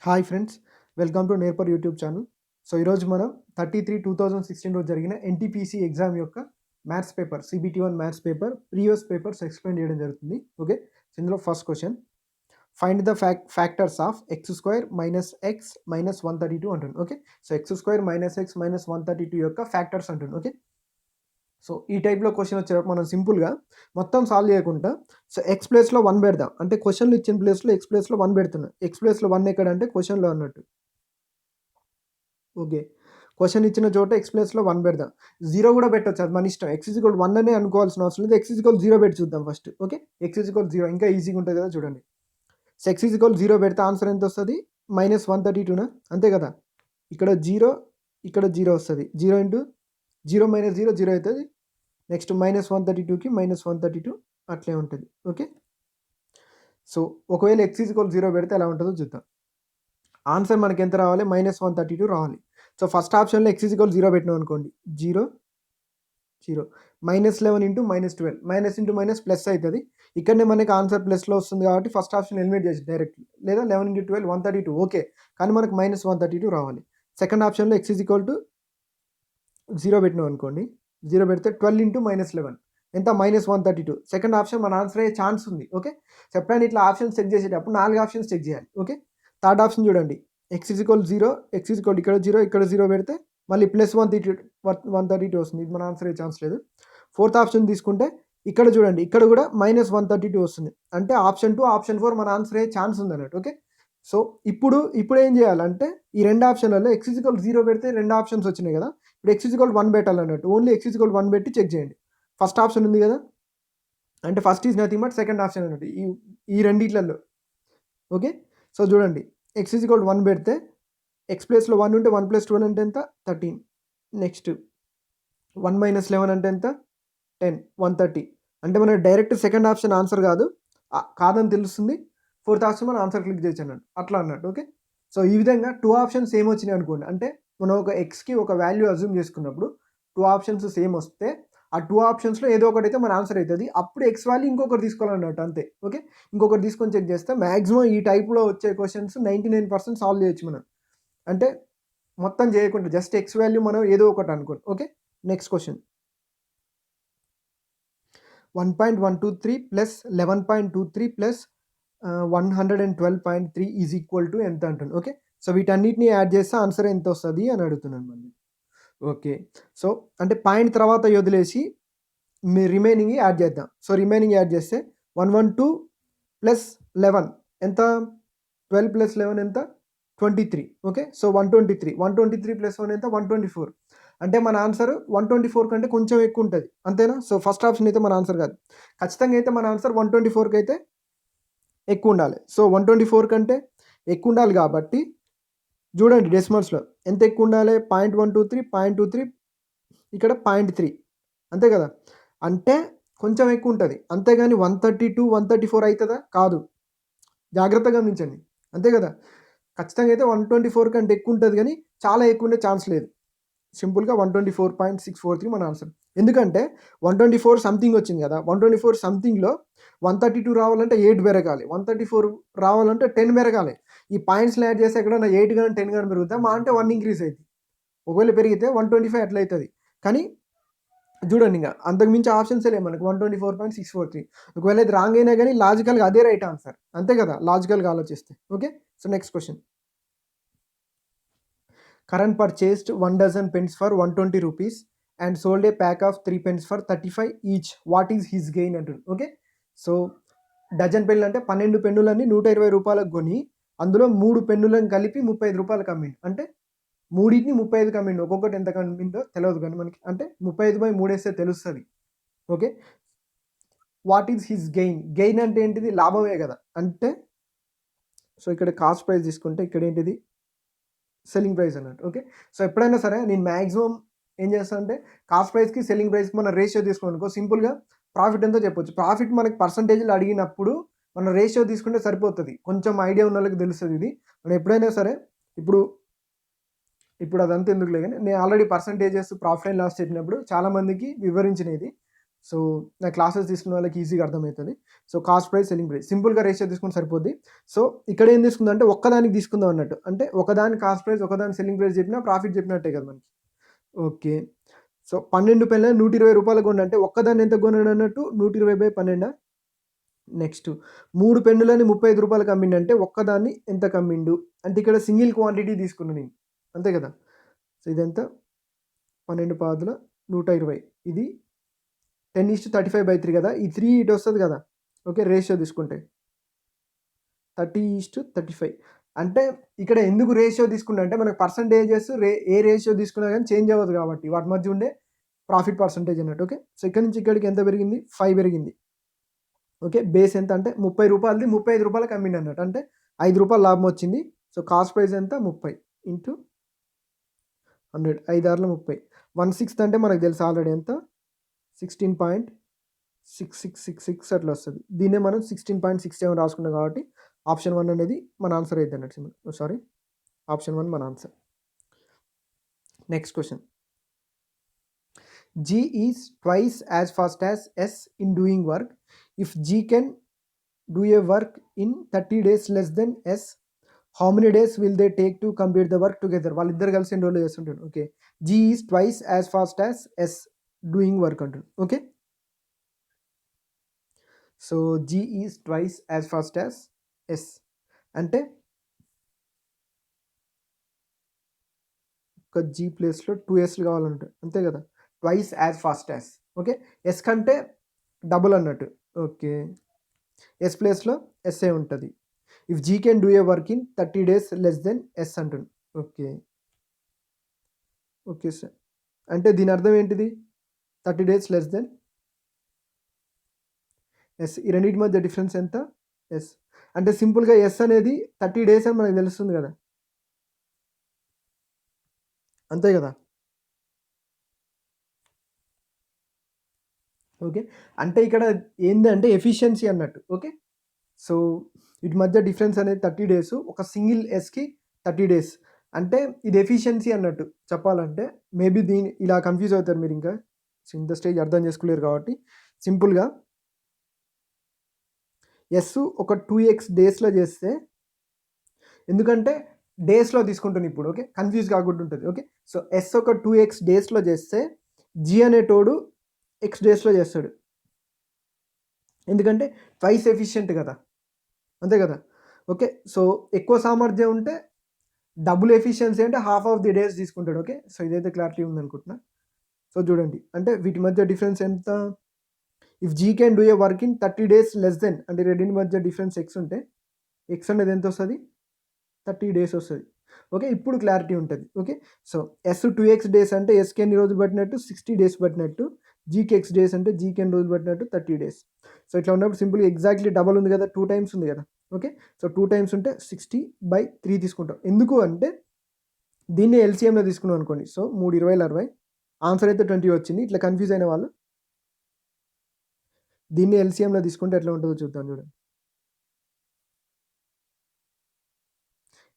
Hi friends, welcome to నేర్పర్ YouTube channel. So ఈరోజు మనం 33/2016 రోజు జరిగిన ఎన్టీపీసీ ఎగ్జామ్ యొక్క maths paper CBT1 maths paper previous papers explain చేయడం జరుగుతుంది. ఓకే, సో ఇందులో first question, find the factors of x² minus x minus 132 అంటుంది. Okay, so x² minus x minus 132 యొక్క ఫ్యాక్టర్స్ అంటుంది. ఓకే, సో ఈ టైప్లో question వచ్చేటప్పుడు మనం సింపుల్గా మొత్తం సాల్వ్ చేయకుండా సో ఎక్స్ ప్లేస్లో 1 పెడదాం. అంటే క్వశ్చన్లు ఇచ్చిన ప్లేస్లో ఎక్స్ ప్లేస్లో 1 పెడుతున్నా. ఎక్స్ ప్లేస్లో 1 ఎక్కడ అంటే క్వశ్చన్లో అన్నట్టు. ఓకే, క్వశ్చన్ ఇచ్చిన చోట ఎక్స్ ప్లేస్లో 1 పెడదాం. 0 కూడా పెట్టొచ్చు, అది మన ఇష్టం. x=1 అనే అనుకోవాల్సిన అవసరం లేదు. x=0 పెట్టి చూద్దాం ఫస్ట్. ఓకే, x=0 ఇంకా ఈజీగా ఉంటుంది కదా, చూడండి. సో x=0 పెడితే ఆన్సర్ ఎంత వస్తుంది? -132నా, అంతే కదా. ఇక్కడ 0, ఇక్కడ 0 వస్తుంది. 0 ఇంటూ 0 మైనస్ 0 0 అవుతుంది. నెక్స్ట్ -132కి -132 అట్లే ఉంటుంది. ఓకే, సో ఒకవేళ x=0 పెడితే ఎలా ఉంటుందో చూద్దాం. ఆన్సర్ మనకి ఎంత రావాలి? -132 రావాలి. సో ఫస్ట్ ఆప్షన్లో x=0 పెట్టినాం అనుకోండి, 0 0 -11 into -12, minus into minus plus అవుతుంది. ఇక్కడనే మనకి ఆన్సర్ ప్లస్లో వస్తుంది కాబట్టి ఫస్ట్ ఆప్షన్ ఎలిమినేట్ చేసి డైరెక్ట్, లేదా 11 ఇంటూ 12 132. ఓకే, కానీ మనకు -132 రావాలి. సెకండ్ ఆప్షన్లో x=0 పెట్టినాం అనుకోండి, 0 పెడితే 12 ఇంటూ -11 ఎంత? -132. సెకండ్ ఆప్షన్ మన ఆన్సర్ అయ్యే ఛాన్స్ ఉంది. ఓకే, చెప్పండి, ఇట్లా ఆప్షన్స్ చెక్ చేసేటప్పుడు 4 ఆప్షన్స్ చెక్ చేయాలి. ఓకే, థర్డ్ ఆప్షన్ చూడండి, x=0, ఇక్కడ 0 ఇక్కడ 0 పెడితే మళ్ళీ +132 వస్తుంది. ఇది మన ఆన్సర్ అయ్యే ఛాన్స్ లేదు. ఫోర్త్ ఆప్షన్ తీసుకుంటే ఇక్కడ చూడండి, ఇక్కడ కూడా -132 వస్తుంది. అంటే ఆప్షన్ 2 ఆప్షన్ 4 మన ఆన్సర్ అయ్యే ఛాన్స్ ఉంది అన్నట్టు. ఓకే, సో ఇప్పుడు ఏం చేయాలంటే ఈ రెండు ఆప్షన్లలో x=0 పెడితే రెండు ఆప్షన్స్ వచ్చినాయి కదా, ఇప్పుడు x=1 పెట్టాలన్నట్టు. ఓన్లీ x=1 పెట్టి చెక్ చేయండి. ఫస్ట్ ఆప్షన్ ఉంది కదా, అంటే first is nothing but second option అన్నట్టు ఈ రెండిట్లలో. ఓకే, సో చూడండి, x=1 పెడితే ఎక్స్ ప్లేస్లో 1 ఉంటే 1 + 12 అంటే ఎంత? 13. నెక్స్ట్ 1 - 11 అంటే ఎంత? 10, 130. అంటే మనకు డైరెక్ట్ సెకండ్ ఆప్షన్ ఆన్సర్ కాదని తెలుస్తుంది. ఫోర్త్ ఆప్షన్ మనం ఆన్సర్ క్లిక్ చేయొచ్చు అన్నట్టు, అట్లా అన్నట్టు. ఓకే, సో ఈ విధంగా 2 ఆప్షన్స్ సేమ్ వచ్చినాయి అనుకోండి, అంటే మనం ఒక ఎక్స్కి ఒక వాల్యూ అజ్యూమ్ చేసుకున్నప్పుడు 2 ఆప్షన్స్ సేమ్ వస్తే ఆ 2 ఆప్షన్స్లో ఏదో ఒకటి అయితే మన ఆన్సర్ అవుతుంది. అప్పుడు ఎక్స్ వాల్యూ ఇంకొకటి తీసుకోవాలన్నట్టు, అంతే. ఓకే, ఇంకొకటి తీసుకొని చెక్ చేస్తే మ్యాక్సిమం ఈ టైప్లో వచ్చే క్వశ్చన్స్ 99% సాల్వ్ చేయొచ్చు మనం. అంటే మొత్తం చేయకుండా జస్ట్ ఎక్స్ వాల్యూ మనం ఏదో ఒకటి అనుకోండి. Okay, next question, 1.123 plus 11.23 plus 112.3 is equal to ఎంత అంటుంది. ఓకే, సో వీటన్నిటిని యాడ్ చేస్తే ఆన్సర్ ఎంత వస్తుంది అని అడుగుతున్నాను మళ్ళీ. ఓకే, సో అంటే పాయింట్ తర్వాత వదిలేసి రిమైనింగ్ యాడ్ చేద్దాం. సో రిమైనింగ్ యాడ్ చేస్తే 112 ప్లస్ 11 ఎంత? 12 ప్లస్ 11 ఎంత? 23. ఓకే, సో 123 ప్లస్ 1 ఎంత? 124. అంటే మన ఆన్సర్ 124 కంటే కొంచెం ఎక్కువ ఉంటుంది, అంతేనా. సో ఫస్ట్ ఆప్షన్ అయితే మన ఆన్సర్ కాదు. ఖచ్చితంగా అయితే మన ఆన్సర్ 124కి అయితే ఎక్కువ ఉండాలి. సో 124 కంటే ఎక్కువ ఉండాలి కాబట్టి చూడండి, డెసిమల్స్లో ఎంత ఎక్కువ ఉండాలి? 0.123, 0.23, ఇక్కడ 0.3, అంతే కదా. అంటే కొంచెం ఎక్కువ ఉంటుంది, అంతేగాని 132, 134 అవుతుందా? కాదు. జాగ్రత్తగా గమనించండి, అంతే కదా. ఖచ్చితంగా అయితే 124 కంటే ఎక్కువ ఉంటుంది, కానీ చాలా ఎక్కువ ఉండే ఛాన్స్ లేదు. సింపుల్గా 124.643 మన ఆన్సర్. ఎందుకంటే 124 సంథింగ్ వచ్చింది కదా, 124 సంథింగ్లో 132 రావాలంటే 8 పెరగాలి, 134 రావాలంటే 10 పెరగాలి. ఈ పాయింట్స్లో యాడ్ చేస్తే ఎక్కడన్నా 8 కానీ 10 కానీ పెరుగుతా, మా అంటే 1 ఇంక్రీజ్ అవుతుంది. ఒకవేళ పెరిగితే 125 అట్లా అవుతుంది. కానీ చూడండి, ఇంకా అంతకుమించి ఆప్షన్సే లేవు మనకు. 124.643. ఒకవేళ ఇది రాంగ్ అయినా కానీ లాజికల్గా అదే రైట్ ఆన్సర్, అంతే కదా, లాజికల్గా ఆలోచిస్తే. Okay, so next question, Karan purchased 1 dozen pens for 120 rupees and sold a pack of 3 pens for 35 each. What is his gain అంటుంది. ఓకే, సో డజన్ పెన్నులు అంటే 12 పెన్నులన్నీ 120 రూపాయలకు కొని అందులో 3 పెన్నులను కలిపి 35 రూపాయలకు అమ్మిండు. అంటే మూడింటిని 35కి అమ్మిండు. ఒక్కొక్కటి ఎంత అమ్మిండో తెలియదు కానీ మనకి, అంటే 35/3 వేస్తే తెలుస్తుంది. Okay, what is his gain? Gain అంటే ఏంటిది? లాభమే కదా. అంటే సో ఇక్కడ కాస్ట్ ప్రైస్ తీసుకుంటే ఇక్కడ ఏంటిది? సెల్లింగ్ ప్రైస్ అన్నట్టు. ఓకే, సో ఎప్పుడైనా సరే నేను మ్యాక్సిమం ఏం చేస్తాను అంటే కాస్ట్ ప్రైస్కి సెల్లింగ్ ప్రైస్కి మన రేషియో తీసుకోనుకో, సింపుల్గా ప్రాఫిట్ ఎంతో చెప్పొచ్చు. ప్రాఫిట్ మనకి పర్సంటేజ్లో అడిగినప్పుడు మన రేషియో తీసుకుంటే సరిపోతుంది. కొంచెం ఐడియా ఉన్న వాళ్ళకి తెలుస్తుంది ఇది. మనం ఎప్పుడైనా సరే ఇప్పుడు అదంతా ఎందుకులే, కానీ నేను already percentages profit and loss చెప్పినప్పుడు చాలామందికి వివరించినది. సో నా క్లాసెస్ తీసుకున్న వాళ్ళకి ఈజీగా అర్థమవుతుంది. So cost price, selling price సింపుల్‌గా రేషియో తీసుకుంటే సరిపోద్ది. సో ఇక్కడ ఏం తీసుకుందంటే ఒక్కదానికి తీసుకుందాం అన్నట్టు. అంటే ఒకదాని కాస్ట్ ప్రైస్, ఒకదాని సెల్లింగ్ ప్రైస్ చెప్పినా ప్రాఫిట్ చెప్పినట్టే కదా మనకి. ఓకే. సో 12 పెన్నులు రూ. 120 కొనంటే ఒక్కదాన్ని ఎంత కొన్నాడు అన్నట్టు 120/12. నెక్స్ట్ 3 పెన్నులని రూ. 35కి అమ్మిండంటే ఒక్కదాన్ని ఎంతకు అమ్మిండు? అంటే ఇక్కడ సింగిల్ క్వాంటిటీ తీసుకున్నా నేను. అంతే కదా! సో ఇదెంత 12 పాదుల 120. ఇది 10:35/3 కదా! ఈ 3 ఇటు వస్తది కదా! ఓకే. రేషియో తీసుకుంటే 30:35. అంటే ఇక్కడ ఎందుకు రేషియో తీసుకున్నా అంటే మనకు పర్సెంటేజెస్ ఏ రేషియో తీసుకున్నా గానీ చేంజ్ అవ్వదు కాబట్టి వాటి మధ్య ఉండే ప్రాఫిట్ పర్సెంటేజ్ అన్నట్టు. ఓకే. సో ఇక్కడి నుంచి ఇక్కడికి ఎంత పెరిగింది? 5 పెరిగింది. ఓకే. బేస్ ఎంత అంటే రూ. 30ది రూ. 35కి అమ్మిండన్నట్టు. అంటే రూ. 5 లాభం వచ్చింది. సో కాస్ట్ ప్రైస్ ఎంత? 30 ఇంటూ 100 5 ఆరుల 30. 1/6 అంటే మనకు తెలుసు ఆల్రెడీ ఎంత 16.6666 అట్లా వస్తది. దీన్నే మనం 16.67 రాసుకున్నాం కాబట్టి ఆప్షన్ 1 అనేది మన ఆన్సర్ అయిద్ది అన్నట్టు. సారీ, ఆప్షన్ 1 మన answer. Next question. G is twice as fast as S in doing work. If G can do a work in 30 days less than S, how many days will they take to complete the work together? వాళ్ళిద్దరు కలిసి ఎన్ని రోజులు చేస్తుంటారు. Okay. G is twice as fast as S doing work అంటారు. Okay. So G is twice as fast as S అంటే ఒక G ప్లేస్లో 2Sలు కావాలంటే అంతే కదా. Twice as fast as. Okay. S కంటే డబుల్ అన్నట్టు. ఓకే. ఎస్ ప్లేస్లో ఎస్ఏ ఉంటుంది. If G can do a work in 30 days less than S అంటుంది. ఓకే. Okay sir. అంటే దీని అర్థం ఏంటిది? 30 days లెస్ దెన్ ఎస్. ఈ రెండింటి మధ్య డిఫరెన్స్ ఎంత? ఎస్. అంటే సింపుల్గా ఎస్ అనేది 30 days అని మనకు తెలుస్తుంది కదా. అంతే కదా. ఓకే. అంటే ఇక్కడ ఏందంటే ఎఫిషియన్సీ అన్నట్టు. ఓకే. సో వీటి మధ్య డిఫరెన్స్ అనేది 30 days. ఒక సింగిల్ ఎస్కి 30 days. అంటే ఇది ఎఫిషియన్సీ అన్నట్టు చెప్పాలంటే. మేబీ ఇలా కన్ఫ్యూజ్ అవుతారు మీరు. ఇంకా ఇంత స్టేజ్ అర్థం చేసుకోలేరు కాబట్టి సింపుల్గా ఎస్ ఒక 2x డేస్లో చేస్తే, ఎందుకంటే డేస్లో తీసుకుంటాను ఇప్పుడు. ఓకే. కన్ఫ్యూజ్ కాకుండా ఉంటుంది. ఓకే. సో ఎస్ ఒక 2x డేస్లో చేస్తే జీ అనేటోడు ఎక్స్ డేస్లో చేస్తాడు. ఎందుకంటే ట్వైస్ ఎఫిషియెంట్ కదా. అంతే కదా. ఓకే. సో ఎక్కువ సామర్థ్యం ఉంటే డబుల్ ఎఫిషియన్సీ అంటే హాఫ్ ఆఫ్ ది డేస్ తీసుకుంటాడు. ఓకే. సో ఇదైతే క్లారిటీ ఉందనుకుంటున్నా. సో చూడండి, అంటే వీటి మధ్య డిఫరెన్స్ ఎంత? If G can do a work in 30 days less than, అంటే రెండింటి మధ్య డిఫరెన్స్ ఎక్స్ ఉంటే ఎక్స్ అనేది ఎంత వస్తుంది? 30 days వస్తుంది. ఓకే. ఇప్పుడు క్లారిటీ ఉంటుంది. Okay. So yes 2x days అంటే ఎస్కి ఎన్ని రోజులు పట్టినట్టు? 60 days పట్టినట్టు. జీకి ఎక్స్ డేస్ అంటే జీకి ఎన్ని రోజులు పట్టినట్టు? 30 days. సో ఇట్లా ఉన్నప్పుడు సింపుల్గా ఎగ్జాక్ట్లీ డబల్ ఉంది కదా, 2 times ఉంది కదా. ఓకే. సో 2 times ఉంటే 60/3 తీసుకుంటాం. ఎందుకు అంటే దీన్ని ఎల్సీఎంలో తీసుకున్నాం అనుకోండి. సో 3 20 60 ఆన్సర్ అయితే 20 వచ్చింది. ఇట్లా కన్ఫ్యూజ్ అయిన వాళ్ళు దీన్ని ఎల్సీఎంలో తీసుకుంటే ఎట్లా ఉంటుందో చూద్దాం. చూడండి,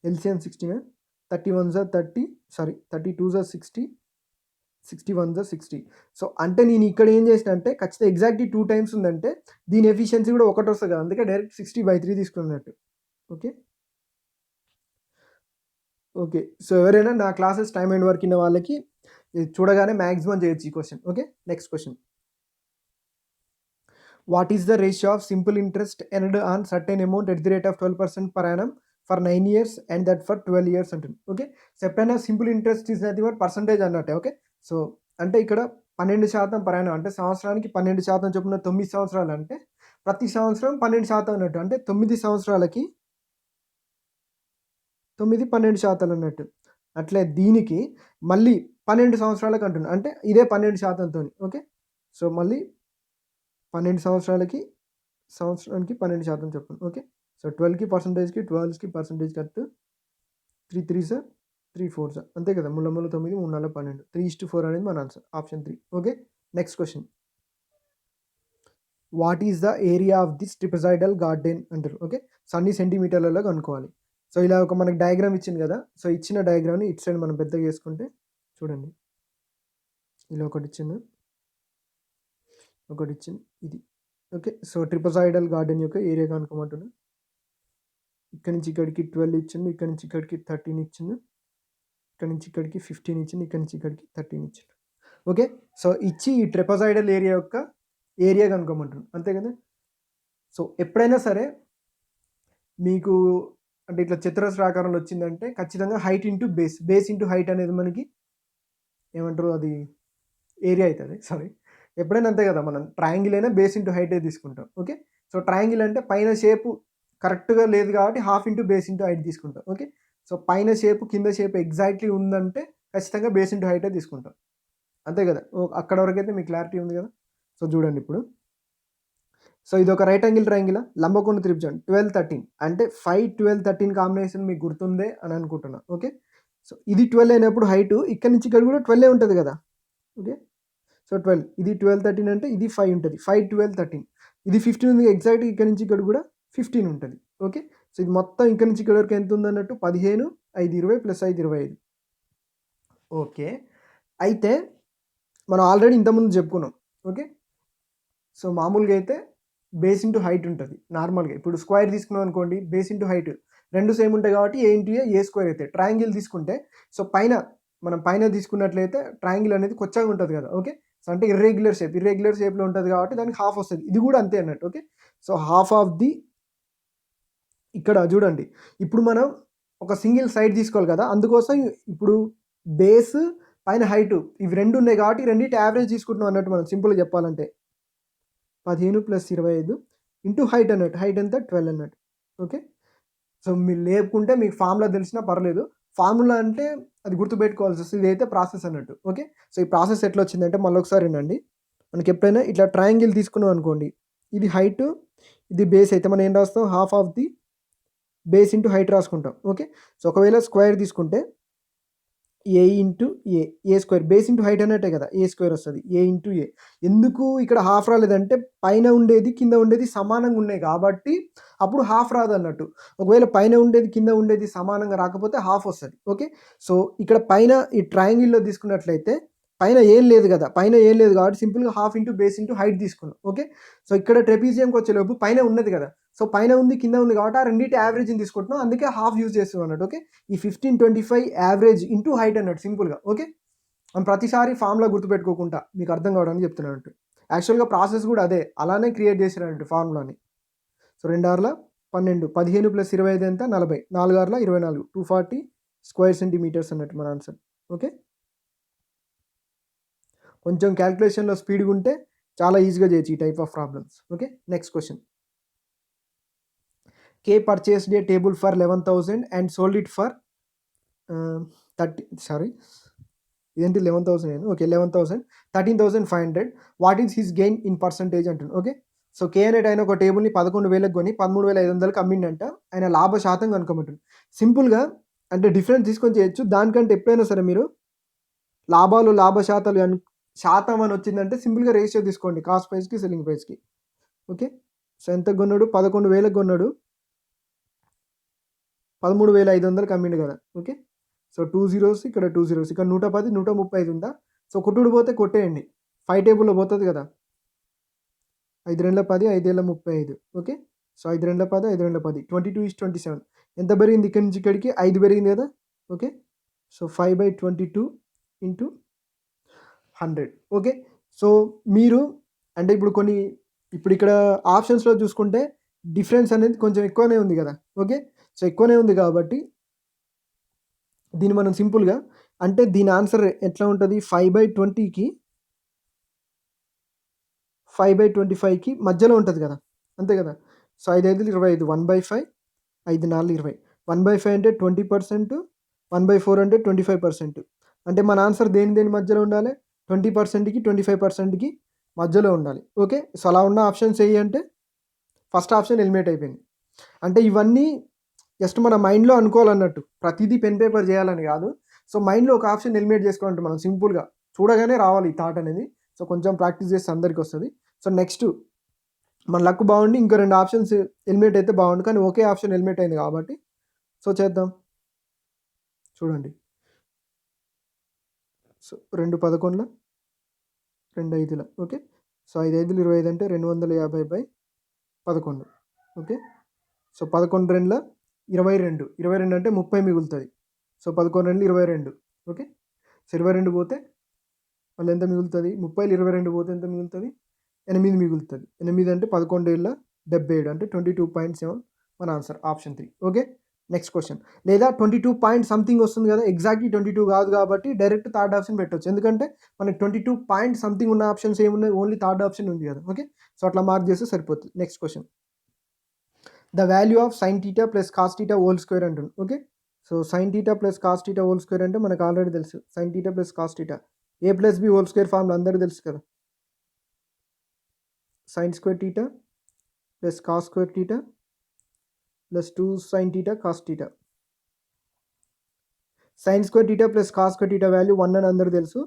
ఎల్సీఎం 60, 31 30, సారీ 32 60, 61 60. సో అంటే నేను ఇక్కడ ఏం చేసిన అంటే ఖచ్చితంగా ఎగ్జాక్ట్లీ 2 times ఉందంటే దీని ఎఫిషియన్సీ కూడా ఒకటి వస్తుంది కదా. అందుకే డైరెక్ట్ 60/3 తీసుకున్నట్టు. ఓకే. ఓకే. సో ఎవరైనా నా క్లాసెస్ టైమ్ అండ్ వర్క్ ఇన్న వాళ్ళకి చూడగానే మ్యాక్సిమం చేయొచ్చు ఈ question. Okay. Next question. What is the ratio of simple interest earned on certain amount at the rate of 12% per annum for 9 years and that for 12 years అంటుంది. Okay. So ఎప్పుడైనా simple interest is nothing but percentage అన్నట్టే. Okay. So అంటే ఇక్కడ 12% per annum అంటే సంవత్సరానికి 12% చొప్పున 9 సంవత్సరాలు అంటే ప్రతి సంవత్సరం 12% అన్నట్టు. అంటే 9 సంవత్సరాలకి 9 12% అన్నట్టు. అట్లే దీనికి మళ్ళీ 12 సంవత్సరాలకు అంటున్నా. అంటే ఇదే 12%. ఓకే. సో మళ్ళీ 12 సంవత్సరాలకి సంవత్సరానికి 12% చొప్పున. ఓకే. సో 12కి పర్సంటేజ్కి 12కి పర్సంటేజ్ కట్ 3 3s 3 4s అంతే కదా. 3 9 3 4 12 3:4 అనేది మన answer. Option 3. Okay. Next question. What is the area of this trapezoidal garden అంటారు. ఓకే. సో అన్ని సెంటీమీటర్లలో కనుక్కోవాలి. సో ఇలా ఒక మనకు డయాగ్రామ్ ఇచ్చింది కదా. సో ఇచ్చిన డయాగ్రామ్ని ఇటు సైడ్ మనం పెద్దగా చేసుకుంటే చూడండి, ఇలా ఒకటి ఇచ్చింది. ఒకటి ఇచ్చింది ఇది. ఓకే. సో ట్రిపజాయిడల్ గార్డెన్ యొక్క ఏరియా కనుక్కోమంటున్నా. ఇక్కడ నుంచి ఇక్కడికి 12 ఇచ్చిండు, ఇక్కడ నుంచి ఇక్కడికి 13 ఇచ్చిండు, ఇక్కడ నుంచి ఇక్కడికి 15 ఇచ్చిండు, ఇక్కడ నుంచి ఇక్కడికి 13 ఇచ్చిండు. ఓకే. సో ఇచ్చి ఈ ట్రిపజాయిడల్ ఏరియా యొక్క ఏరియా కనుక్కోమంటున్నాను, అంతే కదా. సో ఎప్పుడైనా సరే మీకు అంటే ఇట్లా చతురస్రాకారంలో వచ్చిందంటే ఖచ్చితంగా height into base, base into height అనేది మనకి ఏమంటారు, అది ఏరియా అవుతుంది. సారీ, ఎప్పుడైనా అంతే కదా, మనం ట్రయాంగిల్ అయినా బేస్ ఇంటూ హైటే తీసుకుంటాం. ఓకే. సో ట్రయాంగిల్ అంటే పైన షేపు కరెక్ట్గా లేదు కాబట్టి half into base into height తీసుకుంటాం. ఓకే. సో పైన షేపు కింద షేప్ ఎగ్జాక్ట్లీ ఉందంటే ఖచ్చితంగా బేస్ ఇంటూ హైటే తీసుకుంటాం, అంతే కదా. అక్కడ వరకు అయితే మీకు క్లారిటీ ఉంది కదా. సో చూడండి ఇప్పుడు, సో ఇది ఒక రైట్ యాంగిల్ ట్రయాంగిల్, లంబకోణ త్రిభుజం 12, 13 అంటే 5, 12, 13 కాంబినేషన్ మీకు గుర్తుందే అని అనుకుంటున్నా. ఓకే. సో ఇది 12 అయినప్పుడు హైట్ ఇక్కడ నుంచి ఇక్కడ కూడా 12 ఉంటుంది కదా. ఓకే. సో 12, ఇది 12, 13 అంటే ఇది 5 ఉంటుంది, 5, 12, 13, ఇది 15 ఉంది ఎగ్జాక్ట్, ఇక్కడ నుంచి ఇక్కడ కూడా 15 ఉంటుంది. ఓకే. సో ఇది మొత్తం ఇక్కడ నుంచి ఇక్కడ వరకు ఎంత ఉంది అన్నట్టు 15, 5, 20 ప్లస్ 5, 25. ఓకే. అయితే మనం ఆల్రెడీ ఇంతకుముందు చెప్పుకున్నాం. ఓకే. సో మామూలుగా అయితే బేస్ ఇంటూ హైట్ ఉంటుంది నార్మల్గా. ఇప్పుడు స్క్వేర్ తీసుకున్నాం అనుకోండి, బేస్ ఇంటూ హైట్ రెండు సేమ్ ఉంటాయి కాబట్టి ఏ ఇంటూ ఏ స్క్వేర్ అయితే. ట్రయాంగిల్ తీసుకుంటే సో పైన మనం పైన తీసుకున్నట్లయితే ట్రయాంగిల్ అనేది కొచ్చగా ఉంటుంది కదా. ఓకే. సో అంటే ఇర్రెగ్యులర్ షేప్లో ఉంటుంది కాబట్టి దానికి హాఫ్ వస్తుంది. ఇది కూడా అంతే అన్నట్టు. Okay. So half of the, ఇక్కడ చూడండి ఇప్పుడు మనం ఒక సింగిల్ సైడ్ తీసుకోవాలి కదా, అందుకోసం ఇప్పుడు బేస్ పైన హైట్ ఇవి రెండు ఉన్నాయి కాబట్టి రెండింటి యావరేజ్ తీసుకుంటున్నాం అన్నట్టు. మనం సింపుల్గా చెప్పాలంటే 15 + 25 ఇంటూ హైట్ అన్నట్టు. హైట్ ఎంత 12 అన్నట్టు. ఓకే. సో మీరు లేపుకుంటే మీకు ఫార్ములా తెలిసినా పర్లేదు. ఫార్ములా అంటే అది గుర్తుపెట్టుకోవాల్సి వస్తుంది, ఇదైతే ప్రాసెస్ అన్నట్టు. ఓకే. సో ఈ ప్రాసెస్ ఎట్లా వచ్చిందంటే మళ్ళీ ఒకసారి వినండి. మనకి ఎప్పుడైనా ఇట్లా ట్రయాంగిల్ తీసుకున్నాం అనుకోండి, ఇది హైట్, ఇది బేస్ అయితే మనం ఏం రాస్తాం, half of the base into height రాసుకుంటాం. ఓకే. సో ఒకవేళ స్క్వేర్ తీసుకుంటే ఏ ఇంటూ ఏ స్క్వేర్, బేస్ ఇంటూ హైట్ అన్నట్టే కదా, ఏ స్క్వేర్ వస్తుంది, ఏ ఇంటూ ఏ. ఎందుకు ఇక్కడ హాఫ్ రాలేదంటే పైన ఉండేది కింద ఉండేది సమానంగా ఉన్నాయి కాబట్టి అప్పుడు హాఫ్ రాదు అన్నట్టు. ఒకవేళ పైన ఉండేది కింద ఉండేది సమానంగా రాకపోతే హాఫ్ వస్తుంది. ఓకే. సో ఇక్కడ పైన ఈ ట్రయాంగిల్లో తీసుకున్నట్లయితే పైన ఏం లేదు కదా, పైన ఏం లేదు కాబట్టి సింపుల్గా half into base into height తీసుకున్నాం. ఓకే. సో ఇక్కడ ట్రెపీజియంకి వచ్చేలోపు పైన ఉన్నది కదా, సో పైన ఉంది కింద ఉంది కాబట్టి ఆ రెండింటి యావరేజ్ని తీసుకుంటున్నాం, అందుకే హాఫ్ యూజ్ చేస్తున్నాం అన్నట్టు. ఓకే. ఈ 15, 25 యావరేజ్ ఇంటూ హైట్ అన్నట్టు సింపుల్గా. ఓకే. మనం ప్రతిసారి ఫార్ములా గుర్తుపెట్టుకోకుండా మీకు అర్థం కావడానికి చెప్తున్నాను. యాక్చువల్గా ప్రాసెస్ కూడా అదే, అలానే క్రియేట్ చేసినట్టు ఫార్ములాని. సో 2 ఆర్ల 12, 15 + 25 ఎంత 40, 4 ఆర్ల 24, 240 స్క్వేర్ సెంటీమీటర్స్ అన్నట్టు మన ఆన్సర్. ఓకే. కొంచెం క్యాల్కులేషన్లో స్పీడ్గా ఉంటే చాలా ఈజీగా చేయొచ్చు ఈ type of problems. Okay. Next question. K purchased a table for 11,000 and sold it for 11,000. Okay. 11,000, 13,500. What is his gain in percentage అంటుంది. ఓకే. సో కే అనేటి ఆయన ఒక టేబుల్ని 11,000కి కొని 13,500కి అమ్మిండంట. ఆయన లాభ శాతం కనుక్కోమంటుంది. సింపుల్గా అంటే డిఫరెన్స్ తీసుకొని చేయొచ్చు. దానికంటే ఎప్పుడైనా సరే మీరు లాభాలు లాభ శాతాలు శాతం అని వచ్చిందంటే సింపుల్గా రేషియో తీసుకోండి, కాస్ట్ ప్రైస్కి సెల్లింగ్ ప్రైస్కి. ఓకే. సో ఎంత కొన్నాడు, 11,000కి కొన్నాడు, 13,500కి అమ్మిండు కదా. ఓకే. సో 2 zeros, ఇక్కడ 2 zeros, ఇక్కడ 110, 135 ఉందా. సో కొట్టుడు పోతే కొట్టేయండి, 5 టేబుల్లో పోతుంది కదా. 5 2 10, 5 ఏళ్ళ 35. ఓకే. సో 5 2 10, 5 2 10, 22:27. ఎంత పెరిగింది ఇక్కడి నుంచి ఇక్కడికి, 5 పెరిగింది కదా. Okay. So 5/22 into 100. Okay. So మీరు అంటే ఇప్పుడు ఇక్కడ ఆప్షన్స్లో చూసుకుంటే డిఫరెన్స్ అనేది కొంచెం ఎక్కువనే ఉంది కదా. ఓకే. సో ఎక్కువనే ఉంది కాబట్టి దీన్ని మనం సింపుల్గా అంటే దీని ఆన్సర్ ఎట్లా ఉంటుంది, 5/20కి 5/25కి మధ్యలో ఉంటుంది కదా, అంతే కదా. సో 5 5 25, 1/5, 5 4 20, 1/5 అంటే 20%, 1/4 అంటే 25%. అంటే మన ఆన్సర్ దేని మధ్యలో ఉండాలి, 20%కి 25%కి మధ్యలో ఉండాలి. ఓకే. సో అలా ఉన్న ఆప్షన్స్ ఏవి అంటే ఫస్ట్ ఆప్షన్ ఎలిమినేట్ అయిపోయింది. అంటే ఇవన్నీ జస్ట్ మన మైండ్లో అనుకోవాలన్నట్టు, ప్రతిదీ పెన్ పేపర్ చేయాలని కాదు. సో మైండ్లో ఒక ఆప్షన్ ఎలిమినేట్ చేసుకోవాలంటే మనం సింపుల్గా చూడగానే రావాలి ఈ థాట్ అనేది. సో కొంచెం ప్రాక్టీస్ చేస్తే అందరికీ వస్తుంది. సో నెక్స్ట్ మన లక్ బాగుండి ఇంకో 2 ఆప్షన్స్ ఎలిమినేట్ అయితే బాగుండు, కానీ ఒకే ఆప్షన్ ఎలిమినేట్ అయింది కాబట్టి సో చేద్దాం. చూడండి. సో 2 11, 2 5. ఓకే. సో 5 5 25 అంటే 250/11. ఓకే. సో 11 2 22. 22 అంటే 30 మిగులుతుంది. సో 11 2 22. ఓకే. సో 22 పోతే మళ్ళీ ఎంత మిగులుతుంది? 30లో 22 పోతే ఎంత మిగులుతుంది? 8 మిగులుతుంది. 8 అంటే 11 ఏళ్ళ 77 అంటే 22.7 మన answer option 3. Okay. Next question. లేదా 22 పాయింట్ సంథింగ్ వస్తుంది కదా, ఎగ్జాక్ట్లీ 22 కాదు కాబట్టి డైరెక్ట్ థర్డ్ ఆప్షన్ పెట్టవచ్చు. ఎందుకంటే మనకి 22 పాయింట్ సంథింగ్ ఉన్న ఆప్షన్స్ ఏమున్నాయి, ఓన్లీ థర్డ్ ఆప్షన్ ఉంది కదా. ఓకే. సో అట్లా మార్క్ చేస్తే సరిపోతుంది. Next question. The value of sine theta plus cos theta whole square అంటుంది. Okay. So sine theta plus cos theta whole square అంటే మనకు ఆల్రెడీ తెలుసు. Sine theta plus cos theta a plus b whole square formula అందరికీ తెలుసు కదా. Sine square theta plus cos square theta plus 2 sine theta cos theta. Sign square theta plus cos square theta value 1 అని అందరికీ తెలుసు.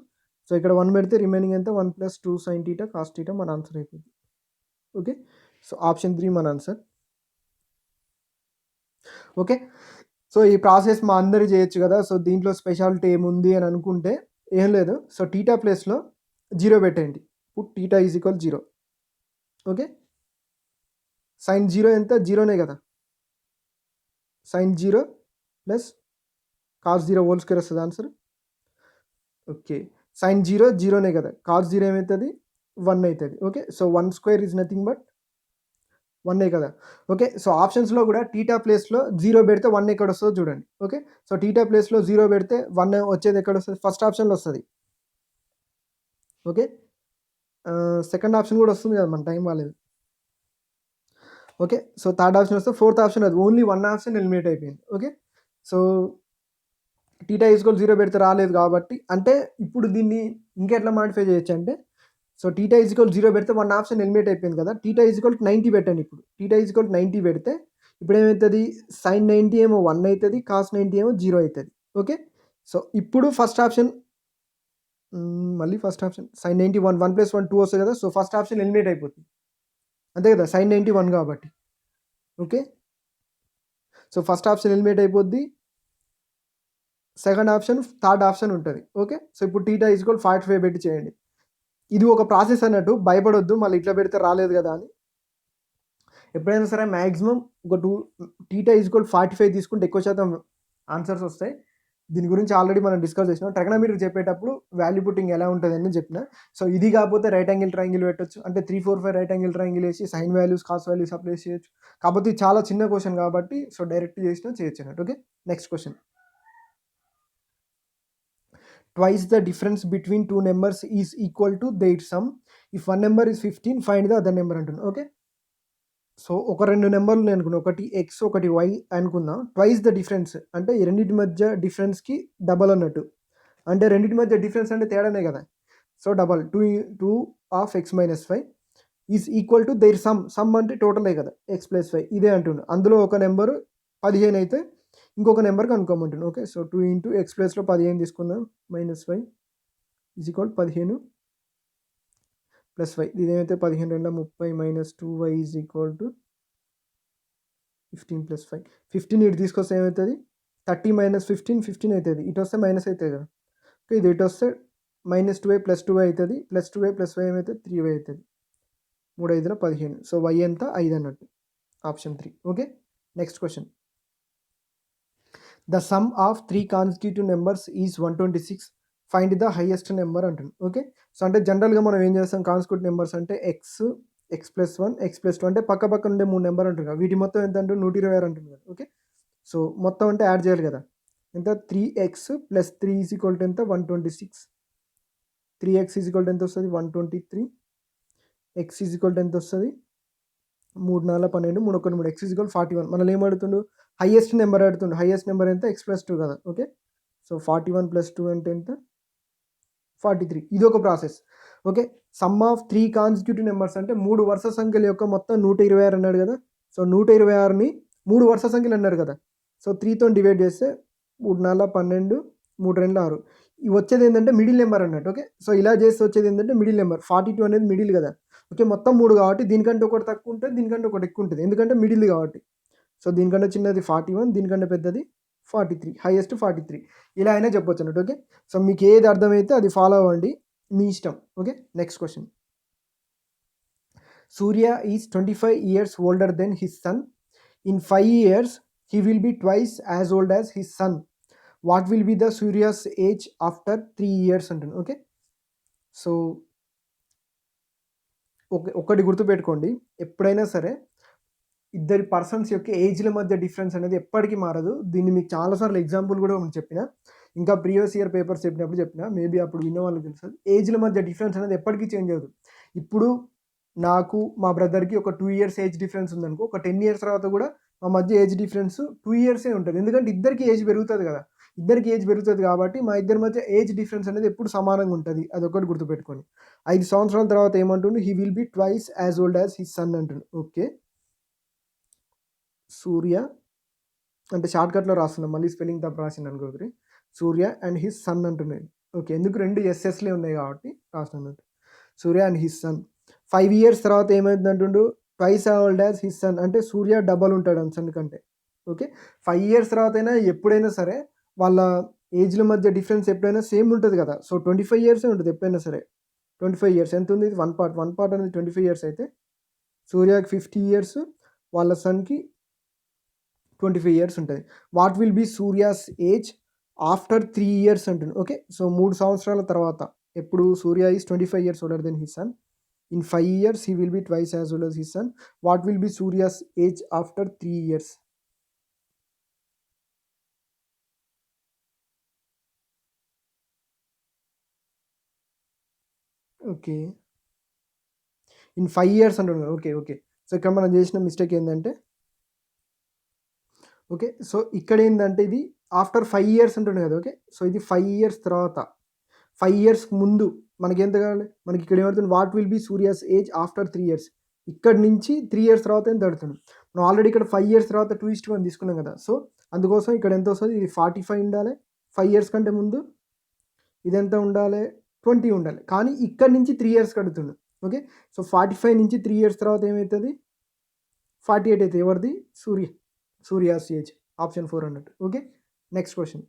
So ఇక్కడ 1 పెడితే remaining ఎంత 1 + 2 sine theta cos theta మన ఆన్సర్ అయిపోతుంది. ఓకే. సో ఆప్షన్ 3 మన ఆన్సర్. ఓకే. సో ఈ ప్రాసెస్ మా అందరూ చేయొచ్చు కదా. సో దీంట్లో స్పెషాలిటీ ఏముంది అని అనుకుంటే ఏం లేదు. సో థీటా ప్లేస్లో 0 పెట్టండి. Put theta is equal 0. Okay. Sine 0 ఎంత? 0నే కదా. Sine 0 plus cos 0 whole square వస్తుంది ఆన్సర్. ఓకే. సైన్ 0 0నే కదా. కాస్ 0 ఏమవుతుంది? 1 అవుతుంది. Okay. So 1 square is nothing but 1 కదా. ఓకే. సో ఆప్షన్స్లో కూడా థీటా ప్లేస్లో 0 పెడితే 1 ఎక్కడ వస్తుందో చూడండి. ఓకే. సో థీటా ప్లేస్లో 0 పెడితే 1 వచ్చేది ఎక్కడ వస్తుంది? ఫస్ట్ ఆప్షన్లో వస్తుంది. ఓకే. సెకండ్ ఆప్షన్ కూడా వస్తుంది కదా, మన టైం బాగాలేదు. ఓకే. సో థర్డ్ ఆప్షన్ వస్తే ఫోర్త్ ఆప్షన్ అది ఓన్లీ 1 ఆప్షన్ ఎలిమినేట్ అయిపోయింది. Okay. So theta is equal 0 పెడితే రాలేదు కాబట్టి, అంటే ఇప్పుడు దీన్ని ఇంకెట్లా మాడిఫై చేయొచ్చు అంటే, సో థీటా ఈజ్ ఈక్వల్ 0 పెడితే 1 ఆప్షన్ ఎలిమినేట్ అయిపోయింది కదా. థీటా ఈజ్ ఈక్వల్ 90 పెట్టండి. ఇప్పుడు థీటా ఈజ్ ఈక్వల్ 90 పెడితే ఇప్పుడు ఏమవుతుంది? సైన్ 90 ఏమో 1 అవుతుంది, కాస్ 90 ఏమో 0 అవుతుంది. ఓకే. సో ఇప్పుడు ఫస్ట్ ఆప్షన్ మళ్ళీ ఫస్ట్ ఆప్షన్ సైన్ 90 1 1 + 1 2 వస్తుంది కదా. సో ఫస్ట్ ఆప్షన్ ఎలిమినేట్ అయిపోతుంది అంతే కదా, సైన్ 90 1 కాబట్టి. Okay. So first option eliminate అయిపోద్ది. సెకండ్ ఆప్షన్ థర్డ్ ఆప్షన్ ఉంటుంది. ఓకే. సో ఇప్పుడు థీటా ఈజ్ ఈక్వల్ 45 పెట్టి చేయండి. ఇది ఒక ప్రాసెస్ అన్నట్టు, భయపడొద్దు మళ్ళీ ఇట్లా పెడితే రాలేదు కదా అని. ఎప్పుడైనా సరే మ్యాక్సిమం ఒక థీటా ఈజ్ ఈక్వల్ 45 తీసుకుంటే ఎక్కువ శాతం ఆన్సర్స్ వస్తాయి. దీని గురించి ఆల్రెడీ మనం డిస్కస్ చేసినాం. ట్రిగనోమెట్రీ చెప్పేటప్పుడు వాల్యూ పుట్టింగ్ ఎలా ఉంటుంది అని చెప్పిన. సో ఇది కాకపోతే రైట్ యాంగిల్ ట్రయాంగిల్ పెట్టొచ్చు. అంటే 3 4 5 రైట్ యాంగిల్ ట్రయాంగిల్ వేసి sign values cos values apply చేయొచ్చు. కాకపోతే ఇది చాలా చిన్న క్వశ్చన్ కాబట్టి సో డైరెక్ట్ చేసినా చేయొచ్చు అన్నట్టు. Okay. Next question. Twice the difference between two numbers is equal to their sum. If one number is 15, find the other number అంటున్నా. ఓకే. సో ఒక 2 నెంబర్లు నేను అనుకున్నా, ఒకటి ఎక్స్ ఒకటి వై అనుకుందాం. ట్వైస్ ద డిఫరెన్స్ అంటే ఈ రెండింటి మధ్య డిఫరెన్స్కి డబల్ అన్నట్టు. అంటే రెండింటి మధ్య డిఫరెన్స్ అంటే తేడానే కదా. So double 2 of x - 5 is equal to their some అంటే టోటలే కదా, x + 5 ఇదే అంటుండు. అందులో ఒక నెంబరు 15 అయితే ఇంకొక నెంబర్ కనుక్కోమంటుండు. ఓకే. సో 2 × x ప్లేస్లో 15 తీసుకుందాం. -5 is equal 15 + 5. ఇదేమైతే 15 2 30 - 2y is equal to 15 + 5. 15 ఇటు తీసుకొస్తే ఏమవుతుంది? 30 - 15 15 అవుతుంది. ఇటు వస్తే మైనస్ అవుతుంది కదా. ఓకే. ఇది ఇటు వస్తే -2y + 2y అవుతుంది. +2y + y ఏమవుతుంది? 3y అవుతుంది. 3 5 15. సో y ఎంత? 5 అన్నట్టు. Option 3. Okay. Next question. The sum of 3 consecutive numbers is 126. Find the highest number అంటుంది. ఓకే. సో అంటే జనరల్గా మనం ఏం చేస్తాం, కాన్సిక్యూటివ్ నెంబర్స్ అంటే x + 1 x + 2 అంటే పక్క పక్కన ఉండే 3 నెంబర్ ఉంటుంది కదా. వీటి మొత్తం ఎంత అంటే 126 అంటుంది కదా. ఓకే. సో మొత్తం అంటే యాడ్ చేయాలి కదా. ఎంత? 3x + 3 ఈజ్ ఈక్వల్ టు ఎంత? 126. 3x ఈజ్ ఈక్వల్ టు ఎంత వస్తుంది? 123. x ఈజ్ ఈక్వల్ టు ఎంత వస్తుంది? 3 4 12 3 1 3. x is equal 41. మనల్ని ఏం అడుగుతుండు? హైయెస్ట్ నెంబర్ అడుగుతుండు. హైయెస్ట్ నెంబర్ ఎంత? x + 2 కదా. ఓకే. సో 41 + 2 అంటే ఎంత? 43. ఇది ఒక process. Okay. Some of 3 consecutive numbers అంటే 3 వరుస సంఖ్యల యొక్క మొత్తం 126 అన్నాడు కదా. సో 126ని 3 వరుస సంఖ్యలు అన్నారు కదా. సో 3తో డివైడ్ చేస్తే 3 4 12 3 2 6. ఇవి వచ్చేది ఏంటంటే మిడిల్ నెంబర్ అన్నట్టు. ఓకే. సో ఇలా చేస్తే వచ్చేది ఏంటంటే మిడిల్ నెంబర్. 42 అనేది మిడిల్ కదా. ఓకే. మొత్తం 3 కాబట్టి దీనికంటే ఒకటి తక్కువ ఉంటుంది, దీనికంటే ఒకటి ఎక్కువ ఉంటుంది. ఎందుకంటే మిడిల్ కాబట్టి. సో దీనికంటే చిన్నది 41, దీనికంటే పెద్దది 43, హైయెస్ట్ 43. ఇలా అయినా చెప్పొచ్చు అన్నట్టు. ఓకే. సో మీకు ఏది అర్థమైతే అది ఫాలో అవ్వండి, మీ ఇష్టం. Okay. Next question. Surya is 25 years older than his son. In 5 years, he will be twice as old as his son. What will be the Surya's age after 3 years అంటుంది. Okay. So ఒకటి గుర్తుపెట్టుకోండి, ఎప్పుడైనా సరే ఇద్దరి persons యొక్క ఏజ్ల మధ్య difference అనేది ఎప్పటికీ మారదు. దీన్ని మీకు చాలాసార్లు ఎగ్జాంపుల్ కూడా చెప్పిన, ఇంకా ప్రీవియస్ ఇయర్ పేపర్స్ చెప్పిన మేబీ అప్పుడు విన్న వాళ్ళకి తెలుసు. ఏజ్ల మధ్య డిఫరెన్స్ అనేది ఎప్పటికీ చేంజ్ అవ్వదు. ఇప్పుడు నాకు మా బ్రదర్కి ఒక 2 ఇయర్స్ ఏజ్ డిఫరెన్స్ ఉందనుకో, ఒక 10 ఇయర్స్ తర్వాత కూడా మా మధ్య ఏజ్ డిఫరెన్స్ 2 ఇయర్సే ఉంటుంది. ఎందుకంటే ఇద్దరికి ఏజ్ పెరుగుతుంది కదా, ఇద్దరికి ఏజ్ పెరుగుతుంది కాబట్టి మా ఇద్దరి మధ్య ఏజ్ డిఫరెన్స్ అనేది ఎప్పుడు సమానంగా ఉంటుంది. అదొకటి గుర్తుపెట్టుకోండి. 5 సంవత్సరాల తర్వాత ఏమంటుండు, he will be twice as old as his son అంటుండు. ఓకే. సూర్య అంటే షార్ట్కట్లో రాస్తున్నాం, మళ్ళీ స్పెల్లింగ్ తప్పు రాసింది అనుకోకరి. సూర్య అండ్ హిస్ సన్ అంటున్నాయి. ఓకే, ఎందుకు 2 ఎస్ఎస్లే ఉన్నాయి కాబట్టి రాస్తున్నట్టు. Surya and his son 5 years తర్వాత ఏమైంది అంటుండు, twice old as his son అంటే సూర్య డబల్ ఉంటాడు అని సన్ కంటే. ఓకే, 5 ఇయర్స్ తర్వాత అయినా ఎప్పుడైనా సరే వాళ్ళ ఏజ్ల మధ్య డిఫరెన్స్ ఎప్పుడైనా సేమ్ ఉంటుంది కదా. సో 25 ఇయర్సే ఉంటుంది ఎప్పుడైనా సరే. 25 ఇయర్స్ ఎంత ఉంది, 1 పార్ట్ అనేది 25 ఇయర్స్ అయితే సూర్యకి 50 ఇయర్స్, వాళ్ళ సన్కి 25 ఇయర్స్ ఉంటుంది. What will be Surya's age after 3 years అంటుంది. ఓకే, సో 3 సంవత్సరాల తర్వాత ఎప్పుడు Surya is 25 years older than his son. In 5 years he will be twice as old as his son. What will be Surya's age after 3 years? Okay, in 5 years అంటున్నారు. Okay okay, so ఇక్కడ మనం చేసిన mistake ఏంటంటే, okay, so ఇక్కడ ఏంటంటే ఇది after 5 years అంటుండే కదా. ఓకే, సో ఇది 5 ఇయర్స్ తర్వాత, 5 ఇయర్స్ ముందు మనకి ఎంత కావాలి, మనకి ఇక్కడ ఏమవుతుంది, what will be Surya's age after 3 years. ఇక్కడ నుంచి 3 ఇయర్స్ తర్వాత ఎంత అడుగుతుంది. మనం ఆల్రెడీ ఇక్కడ 5 ఇయర్స్ తర్వాత 2:1 తీసుకున్నాం కదా. సో అందుకోసం ఇక్కడ ఎంత వస్తుంది, ఇది 45 ఉండాలి. 5 ఇయర్స్ కంటే ముందు ఇది ఎంత ఉండాలి, 20 ఉండాలి. కానీ ఇక్కడ నుంచి 3 ఇయర్స్ కడుతుంది. ఓకే, సో 45 నుంచి 3 ఇయర్స్ తర్వాత ఏమవుతుంది, 48 అవుతుంది. ఎవరిది, సూర్యాస్ ఏజ్. ఆప్షన్ 4 అన్నట్టు. Okay, next question.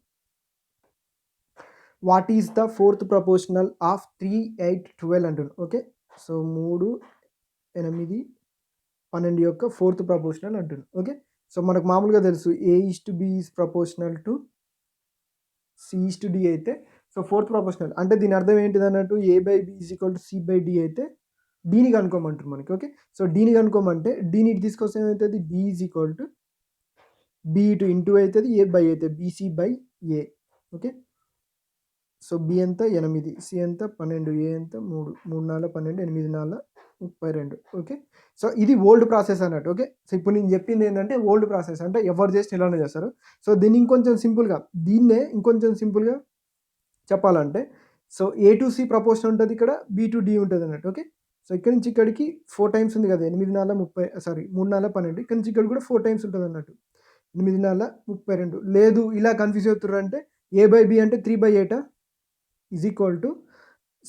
What is the 4th proportional of 3, 8, 12 అంటుంది. ఓకే, సో 3, 8, 12 యొక్క 4th ప్రపోర్షనల్ అంటుంది. ఓకే, సో మనకు మామూలుగా తెలుసు A:B is proportional to C:D అయితే, సో 4th ప్రపోర్షనల్ అంటే దీని అర్థం ఏంటిది అన్నట్టు, A/B ఈజ్ C/D అయితే డీని కనుక్కోమంటారు మనకి. ఓకే, సో డీని కనుక్కోమంటే డీని తీసుకొస్తే ఏమవుతుంది, B ఈజ్ B ఇంటూ అవుతుంది, A/A అవుతుంది, BC/A. ఓకే, సో B ఎంత 8, C ఎంత 12, A ఎంత 3, 3 4 12, 8 4 32. ఓకే, సో ఇది ఓల్డ్ ప్రాసెస్ అన్నట్టు. ఓకే, సో ఇప్పుడు నేను చెప్పింది ఏంటంటే ఓల్డ్ ప్రాసెస్ అంటే ఎవరు చేస్తే ఇలానే చేస్తారు. సో దీన్ని ఇంకొంచెం సింపుల్గా చెప్పాలంటే, so A to C proportion ఉంటుంది, ఇక్కడ B to D ఉంటుంది అన్నట్టు. ఓకే, సో ఇక్కడ నుంచి ఇక్కడికి 4 టైమ్స్ ఉంది కదా, 8 4 30 3 4 12, ఇక్కడ నుంచి ఇక్కడ కూడా 4 టైమ్స్ ఉంటుంది అన్నట్టు, 8 4 32. లేదు ఇలా కన్ఫ్యూజ్ అవుతున్నారు అంటే A/B అంటే 3/8 is equal to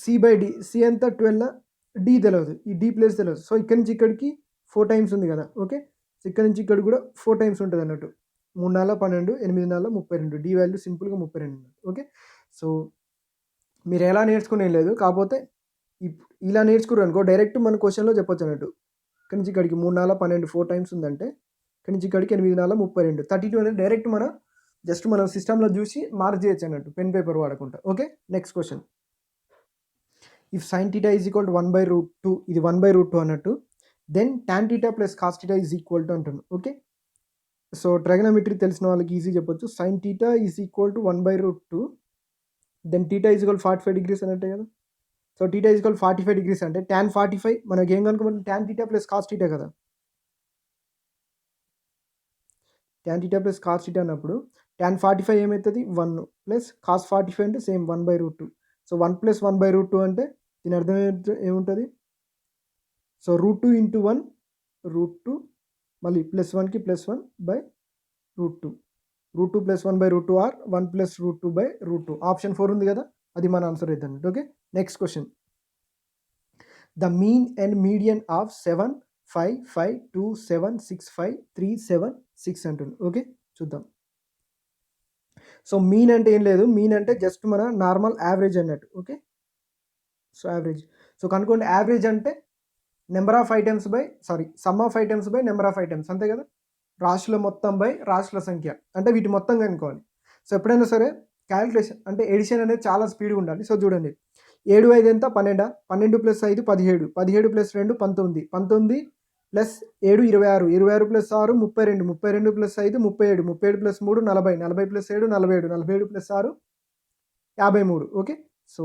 C/D. C ఎంత 12, D తెలియదు, ఈ D ప్లేస్ తెలియదు. సో ఇక్కడ నుంచి ఇక్కడికి 4 టైమ్స్ ఉంది కదా. ఓకే, సో ఇక్కడ నుంచి ఇక్కడ కూడా 4 టైమ్స్ ఉంటుంది అన్నట్టు, 3 4 12, 8 4 32. D వాల్యూ సింపుల్గా 32. ఓకే, సో మీరు ఎలా నేర్చుకునే లేదు, కాకపోతే ఇలా నేర్చుకున్నారు అనుకో డైరెక్ట్ మన క్వశ్చన్లో చెప్పొచ్చు అన్నట్టు. ఇక్కడ నుంచి ఇక్కడికి 3 4 12 4 టైమ్స్ ఉందంటే ఇక్కడ నుంచి ఇక్కడికి 8 4 32 32 అనేది డైరెక్ట్ మనం సిస్టంలో చూసి మార్క్ చేయొచ్చు అన్నట్టు, పెన్ పేపర్ వాడకుండా. Okay, next question. If sin θ is equal to 1/√2, ఇది 1/√2 అన్నట్టు, then tan θ plus cos θ is equal to అంటుంది. ఓకే, సో ట్రైగనోమెట్రీ తెలిసిన వాళ్ళకి ఈజీ చెప్పొచ్చు. sin θ is equal to 1/√2, then θ is equal 45 degrees అన్నట్టే కదా. సో θ ఈజ్ ఈక్వల్ 45 degrees అంటే tan 45 మనకి ఏం కనుక్కోమంటే tan θ ప్లస్ cos θ కదా. tan θ ప్లస్ cos θ అన్నప్పుడు tan 45 ఏమవుతుంది, 1 ప్లస్ cos 45 అంటే సేమ్ 1/√2. సో 1 ప్లస్ 1/√2 అంటే దీని అర్థం ఏముంటుంది, సో √2 ఇంటూ 1 √2, మళ్ళీ +1కి +1/√2, √2 + 1/√2 ఆర్ 1 + √2/√2. ఆప్షన్ 4 ఉంది కదా, అది మన ఆన్సర్ అవుతుంది అన్నట్టు. Okay, next question. The mean and median of 7, 5, 5, 2, 7, 6, 5, 3, 7, 6 అంటుంది. ఓకే, చూద్దాం. సో మీన్ అంటే ఏం లేదు, మీన్ అంటే జస్ట్ మన నార్మల్ యావరేజ్ అన్నట్టు. Okay, so average. సో కనుక్కోండి యావరేజ్ అంటే number of items by some of items by number of items, అంతే కదా. రాశుల మొత్తం బై రాశుల సంఖ్య, అంటే వీటి మొత్తం కనుక్కోవాలి. సో ఎప్పుడైనా సరే క్యాలిక్యులేషన్ అంటే ఎడిషన్ అనేది చాలా స్పీడ్గా ఉండాలి. సో చూడండి, 7 5 ఎంత 12, 12 + 5 17, 17 + 2 19, 19 + 7 26, 26 + 6 32, 32 + 5 37, 37 + 3 40, 40 + 7 47, 47 + 6 53. ఓకే, సో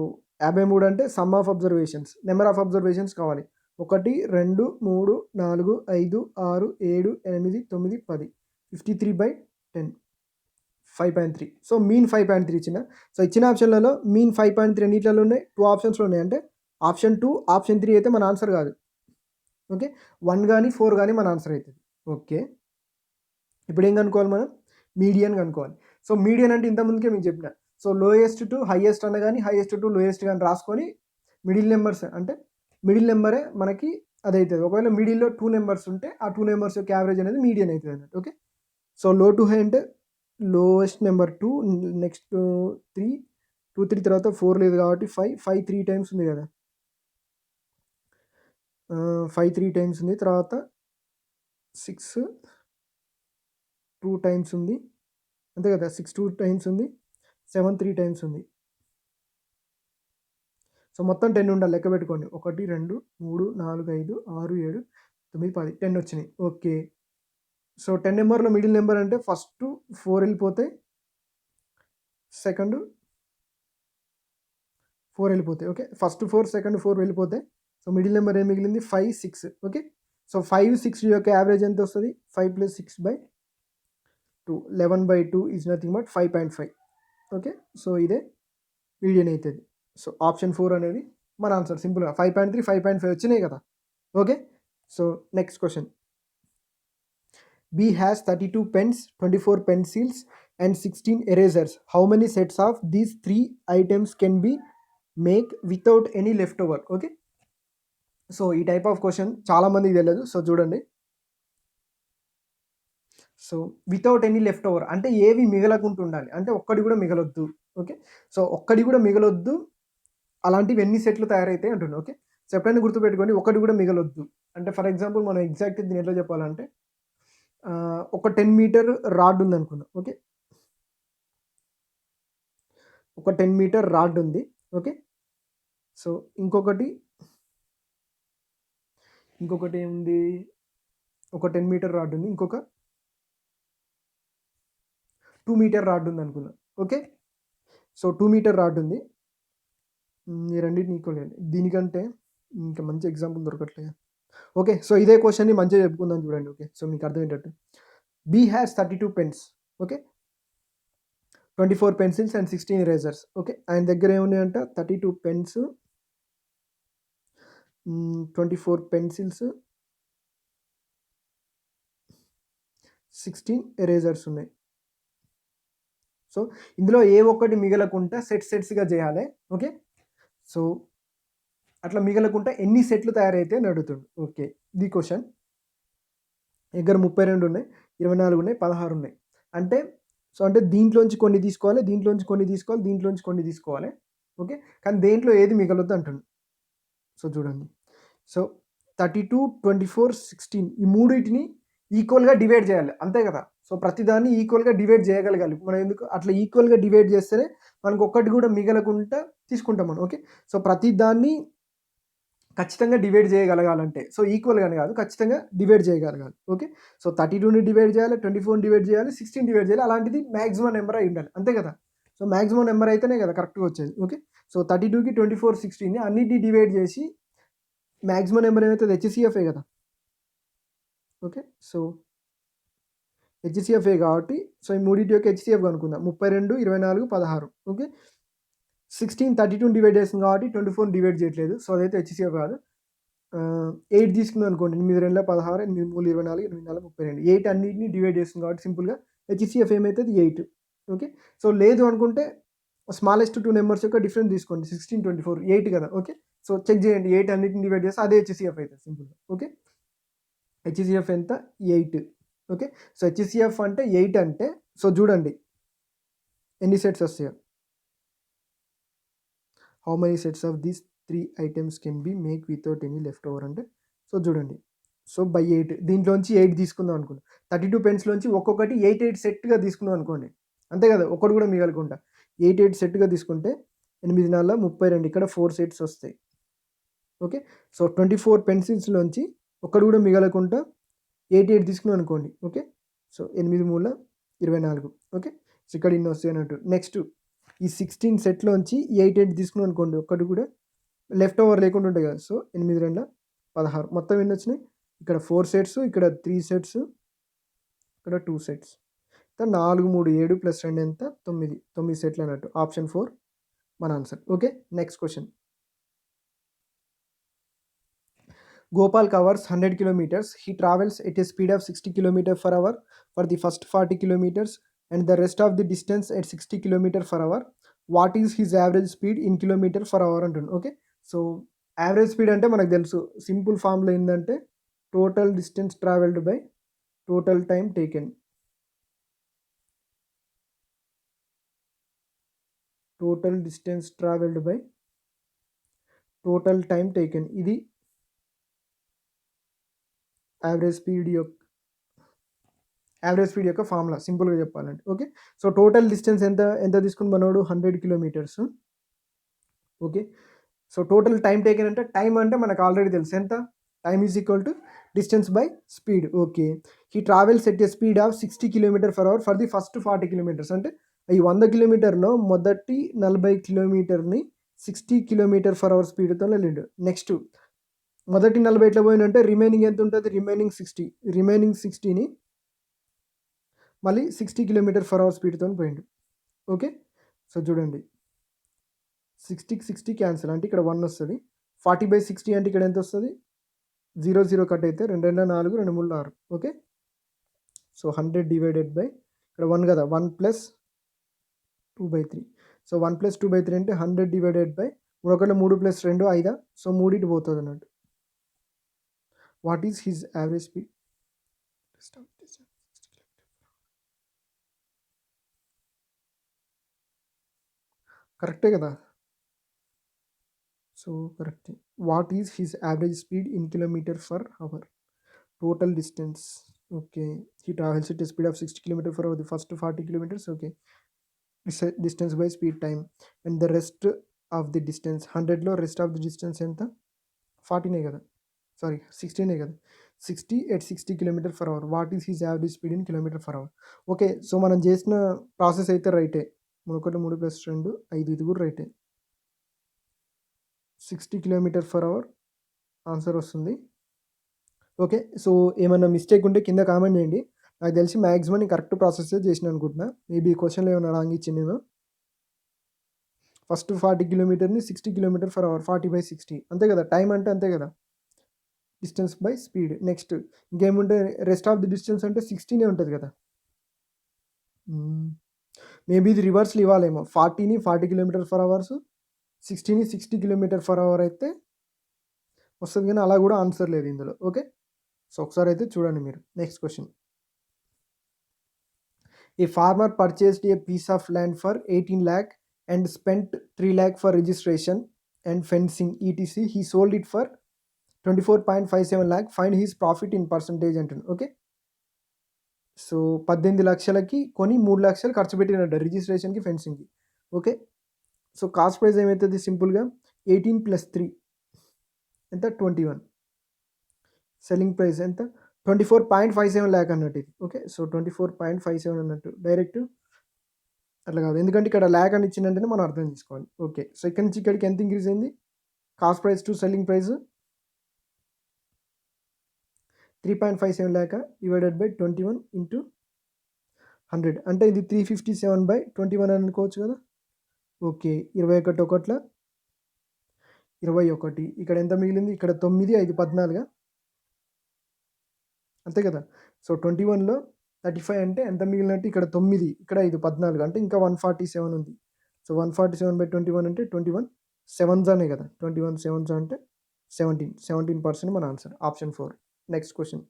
53 అంటే some of observations, number of observations కావాలి. 1 2 3 4 5 6 7 8 9 10, 53/10, 5.3. సో మీన్ 5.3 ఇచ్చిన. సో ఇచ్చిన ఆప్షన్లలో మీన్ 5.3 ఎన్నిట్లలో ఉన్నాయి? 2 ఆప్షన్స్లో ఉన్నాయి. అంటే ఆప్షన్ 2, ఆప్షన్ 3 అయితే మన ఆన్సర్ కాదు. ఓకే, 1 కానీ 4 కానీ మన ఆన్సర్ అవుతుంది. ఓకే, ఇప్పుడు ఏం కనుక్కోవాలి మనం? మీడియన్ కనుక్కోవాలి. సో మీడియన్ అంటే ఇంతకుముందుకే మీకు చెప్పిన. సో లోయెస్ట్ టు హైయెస్ట్ అన్న కానీ హైయెస్ట్ టు లోయెస్ట్ కానీ రాసుకొని మిడిల్ నెంబర్స్ అంటే మిడిల్ నెంబరే మనకి అదవుతుంది. ఒకవేళ మిడిల్లో 2 నెంబర్స్ ఉంటే ఆ 2 నెంబర్స్ యొక్క యావరేజ్ అనేది మీడియన్ అవుతుంది అన్నట్టు. ఓకే, సో లో టు హై అంటే లోయెస్ట్ నెంబర్ 2, నెక్స్ట్ 3, 2 3 తర్వాత 4 లేదు కాబట్టి 5, 5 3 టైమ్స్ ఉంది కదా, 5 3 టైమ్స్ ఉంది. తర్వాత 6 2 టైమ్స్ ఉంది, అంతే కదా. 6 2 టైమ్స్ ఉంది, 7 3 టైమ్స్ ఉంది. సో మొత్తం 10 ఉండాలి, లెక్క పెట్టుకోండి. 1 2 3 4 5 6 7 9 10, 10 వచ్చినాయి. ఓకే, సో 10 నెంబర్లో మిడిల్ నెంబర్ అంటే ఫస్ట్ 4 వెళ్ళిపోతాయి, సెకండ్ 4 వెళ్ళిపోతాయి. ఓకే, ఫస్ట్ 4 సెకండ్ 4 వెళ్ళిపోతాయి. సో మిడిల్ నెంబర్ ఏం మిగిలింది? 5 6. ఓకే, సో 5 6 యొక్క యావరేజ్ ఎంత వస్తుంది? 5 + 6/2, 11/2 is nothing but 5.5. Okay, so ఇదే మీడియన్ అవుతుంది. సో ఆప్షన్ 4 అనేది మన ఆన్సర్. సింపుల్గా 5.3 5.5 వచ్చినాయి కదా. Okay, so next question. B has 32 pens, 24 pencils and 16 erasers. How many sets of these 3 items can be make without any leftover? Okay, so ఈ type of question చాలా మందికి తెలియదు. సో చూడండి, so without any left over అంటే ఏవి మిగలకుండా ఉండాలి, అంటే ఒక్కడి కూడా మిగలొద్దు. ఓకే, సో ఒక్కడి కూడా మిగలొద్దు, అలాంటివి ఎన్ని సెట్లు తయారైతాయి అంటున్నాను. ఓకే, సో ఎప్పుడైనా గుర్తుపెట్టుకోండి, ఒకటి కూడా మిగలొద్దు అంటే ఫర్ ఎగ్జాంపుల్ మనం ఎగ్జాక్ట్ దీని ఎట్లా చెప్పాలంటే ఒక 10 మీటర్ రాడ్ ఉంది అనుకుందాం. ఓకే, ఒక 10 మీటర్ రాడ్ ఉంది. ఓకే, సో ఇంకొకటి ఏముంది? ఒక 10 మీటర్ రాడ్ ఉంది, ఇంకొక 2 మీటర్ రాడ్ ఉంది అనుకుందాం. ఓకే, సో 2 మీటర్ రాడ్ ఉంది. ఈ రెండింటిని ఈక్వల్ చేయండి. దీనికంటే ఇంకా మంచి ఎగ్జాంపుల్ దొరకట్లేదు. ఓకే, సో ఇదే క్వశ్చన్ని మంచిగా చెప్పుకుందాం చూడండి. ఓకే, సో మీకు అర్థమయ్యేటట్టు. B has 32 pens. Okay, 24 pencils and 16 erasers. Okay, ఆయన దగ్గర ఏమున్నాయంట? 32 పెన్స్, 24 పెన్సిల్స్, 16 ఎరేజర్స్ ఉన్నాయి. సో ఇందులో ఏ ఒక్కటి మిగలకుండా సెట్స్గా చేయాలి. ఓకే, సో అట్లా మిగలకుండా ఎన్ని సెట్లు తయారైతే అని అడుగుతుండు. Okay, the question. దగ్గర 32 ఉన్నాయి, 24 ఉన్నాయి, 16 ఉన్నాయి. అంటే సో అంటే దీంట్లోంచి కొన్ని తీసుకోవాలి, దీంట్లోంచి కొన్ని తీసుకోవాలి, దీంట్లోంచి కొన్ని తీసుకోవాలి. ఓకే, కానీ దేంట్లో ఏది మిగలొద్దు అంటుండు. సో చూడండి, సో 32 24 16 ఈ మూడింటిని ఈక్వల్గా డివైడ్ చేయాలి, అంతే కదా. సో ప్రతిదాన్ని ఈక్వల్గా డివైడ్ చేయగలగాలి మనం. ఎందుకు అట్లా ఈక్వల్గా డివైడ్ చేస్తేనే మనకు ఒక్కటి కూడా మిగలకుండా తీసుకుంటాం మనం. ఓకే, సో ప్రతిదాన్ని ఖచ్చితంగా డివైడ్ చేయగలగాలంటే సో ఈక్వల్గానే కాదు, ఖచ్చితంగా డివైడ్ చేయగలగాలి. ఓకే, సో 32ని డివైడ్ చేయాలి, 24ని డివైడ్ చేయాలి, 16 డివైడ్ చేయాలి. అలాంటిది మ్యాక్సిమం నెంబర్ అయి ఉండాలి, అంతే కదా. సో మ్యాక్సిమం నెంబర్ అయితేనే కదా కరెక్ట్గా వచ్చేది. ఓకే, సో 32కి 24 16ని అన్నిటిని డివైడ్ చేసి మ్యాక్సిమం నెంబర్ ఏమవుతుంది? హెచ్సిఎఫ్ఏ కదా. ఓకే, సో హెచ్సిఎఫ్ఏ కాబట్టి సో ఈ మూడింటి యొక్క హెచ్సిఎఫ్ కనుక్కుందాం. 32 24 16. ఓకే, 16 32 డివైడ్ చేస్తుంది కాబట్టి 24 డివైడ్ చేయట్లేదు. సో అదైతే హెచ్సిఎఫ్ కాదు. 8 తీసుకుందాం అనుకోండి. 8 2 16, 8 3 24, 8 4 32. 8 అన్నింటిని డివైడ్ చేస్తుంది కాబట్టి సింపుల్గా హెచ్సిఎఫ్ ఏమవుతుంది? 8. ఓకే, సో లేదు అనుకుంటే స్మాలెస్ట్ 2 నెంబర్స్ యొక్క డిఫరెన్స్ తీసుకోండి. 16 24 8 కదా. ఓకే, సో చెక్ చేయండి, 8 అన్నింటిని డివైడ్ చేస్తే అదే హెచ్సిఎఫ్ అవుతుంది సింపుల్గా. ఓకే, హెచ్సిఎఫ్ ఎంత? 8. ఓకే, సో హెచ్సిఎఫ్ అంటే 8 అంటే సో చూడండి ఎన్ని సెట్స్ వస్తాయో. How many sets of these 3 items can be make without any left over అంటే సో చూడండి. సో బై 8 దీంట్లోంచి 8 తీసుకుందాం అనుకోండి. 32 పెన్స్‌లోంచి ఒక్కొక్కటి 8 సెట్‌గా తీసుకున్నాం అనుకోండి. అంతే కదా! ఒక్కటి కూడా మిగలకుండా 8 సెట్‌గా తీసుకుంటే 8 4 32 ఇక్కడ 4 సెట్స్ వస్తాయి. ఓకే. సో 24 పెన్సిల్స్‌లోంచి ఒక్కటి కూడా మిగలకుండా 8 తీసుకున్నాం అనుకోండి. ఓకే. So 8 3 24 okay. సో ఇక్కడ ఇన్ని వస్తాయి అన్నట్టు. నెక్స్ట్ ఈ 16 సెట్‌లోంచి 8 తీసుకున్నాం అనుకోండి. ఒక్కటి కూడా లెఫ్ట్ ఓవర్ లేకుండా ఉంటాయి కదా! సో 8 2 16 మొత్తం ఎన్ని వచ్చినాయి? ఇక్కడ 4 సెట్స్, ఇక్కడ 3 సెట్స్, ఇక్కడ 2 సెట్స్. 4 3 7 ప్లస్ 2 ఎంత? 9. 9 సెట్లు అన్నట్టు. ఆప్షన్ 4 మన answer. Okay. Next question. Gopal covers 100 kilometers. He travels at a speed of 60 kilometers per hour for the first 40 kilometers and the rest of the distance at 60 kilometers per hour. What is his average speed in kilometer per hour అంటుండు. Okay. So average speed అంటే మనకు తెలుసు. Simple formula ఏందంటే total distance travelled by total time taken. Total distance travelled by total time taken. ఇది average speed యొక్క formula సింపుల్గా చెప్పాలంటే. Okay. So total distance ఎంత తీసుకుని మనోడు 100 kilometres. Okay. So total time taken అంటే టైం అంటే మనకు ఆల్రెడీ తెలుసు ఎంత? Time is equal to distance by speed. Okay. He travels at a speed of 60 kilometre per hour for the first 40 kilometres. అంటే ఈ 100 కిలోమీటర్లో మొదటి 40 కిలోమీటర్ని 60 కిలోమీటర్ పర్ అవర్ స్పీడ్తో వెళ్ళిండు. నెక్స్ట్ మొదటి 40 ఎట్లా పోయిందంటే రిమైనింగ్ ఎంత ఉంటుంది? రిమైనింగ్ 60ని మళ్ళీ 60 కిలోమీటర్ పర్ అవర్ స్పీడ్తో పోయిండు. ఓకే. సో చూడండి 60కి 60 క్యాన్సిల్ అంటే ఇక్కడ 1 వస్తుంది. 40/60 అంటే ఇక్కడ ఎంత వస్తుంది? 0 0 కట్ అయితే 2 2 4 2 3 6. ఓకే. సో 100 డివైడెడ్ బై ఇక్కడ 1 కదా 1 ప్లస్ 2/3. సో 1 ప్లస్ 2/3 అంటే 100 డివైడెడ్ బై 3 1 3 ప్లస్ 2 5. సో 3 ఇటు పోతుంది అన్నట్టు. What is his average speed? కరెక్టే కదా? So correct. What is his average speed in kilometre per hour? Total distance. Okay. He travels at speed of 60 kilometre per hour the first 40 kilometres. Okay. Distance by speed time and the rest of the distance 100లో rest of the distance ఎంత? 40నే కదా, sorry 60నే కదా. 60 at 60 kilometre per hour. What is his average speed in kilometre per hour? Okay. So మనం చేసిన process అయితే రైటే. 3 1 3 ప్లస్ 2 5 ఇది కూడా రైటే. 60 కిలోమీటర్ ఫర్ అవర్ ఆన్సర్ వస్తుంది. ఓకే. సో ఏమన్నా మిస్టేక్ ఉంటే కింద కామెంట్ చేయండి. నాకు తెలిసి మ్యాక్సిమం నేను కరెక్ట్ ప్రాసెస్ చేసిన అనుకుంటున్నా. మేబీ క్వశ్చన్లో ఏమైనా రాంగ్ ఇచ్చింది నేను. ఫస్ట్ 40 కిలోమీటర్ని 60 కిలోమీటర్ ఫర్ అవర్ 40/60 అంతే కదా. టైం అంటే అంతే కదా, డిస్టెన్స్ బై స్పీడ్. నెక్స్ట్ ఇంకేముంటే రెస్ట్ ఆఫ్ ది డిస్టెన్స్ అంటే 60నే ఉంటుంది కదా. మేబీ ఇది రివర్స్లో ఇవ్వాలేమో. 40ని 40 కిలోమీటర్ ఫర్ అవర్స్, 60ని 60 కిలోమీటర్ ఫర్ అవర్ అయితే వస్తుంది, కానీ అలా కూడా ఆన్సర్ లేదు ఇందులో. ఓకే. సో ఒకసారి అయితే చూడండి మీరు. Next question. A farmer purchased a piece of land for 18 lakh and spent 3 lakh for registration and fencing etc. He sold it for 24.57 lakh. Find his profit in percentage అంటుంది. Okay. So 18 లక్షలకి కొని 3 లక్షలు ఖర్చు పెట్టినట్టు రిజిస్ట్రేషన్కి, ఫెన్సింగ్కి. Okay. So cost price ఏమవుతుంది? సింపుల్గా 18 + 3 ఎంత? 21. Selling price ఎంత? 24.57 lakh అన్నట్టు ఇది. ఓకే. సో 24.57 అన్నట్టు డైరెక్ట్ అట్లా కాదు, ఎందుకంటే ఇక్కడ ల్యాక్ అని ఇచ్చిందంటేనే మనం అర్థం చేసుకోవాలి. ఓకే. సో ఇక్కడ నుంచి ఇక్కడికి ఎంత ఇంక్రీజ్ అయింది? Cost price to selling price 3.57 lakh divided by 21 × 100 అంటే ఇది 357/21 అని అనుకోవచ్చు కదా. ఓకే. 21 ఒకట్ల 21. ఇక్కడ ఎంత మిగిలింది? ఇక్కడ 9 5 14 అంతే కదా. సో 21లో 35 అంటే ఎంత మిగిలినట్టు? ఇక్కడ 9, ఇక్కడ 5 14 అంటే ఇంకా 147 ఉంది. సో 147/21 అంటే 21 7s అనే కదా. 21 7s అంటే 17% మన ఆన్సర్. ఆప్షన్ 4. Next question.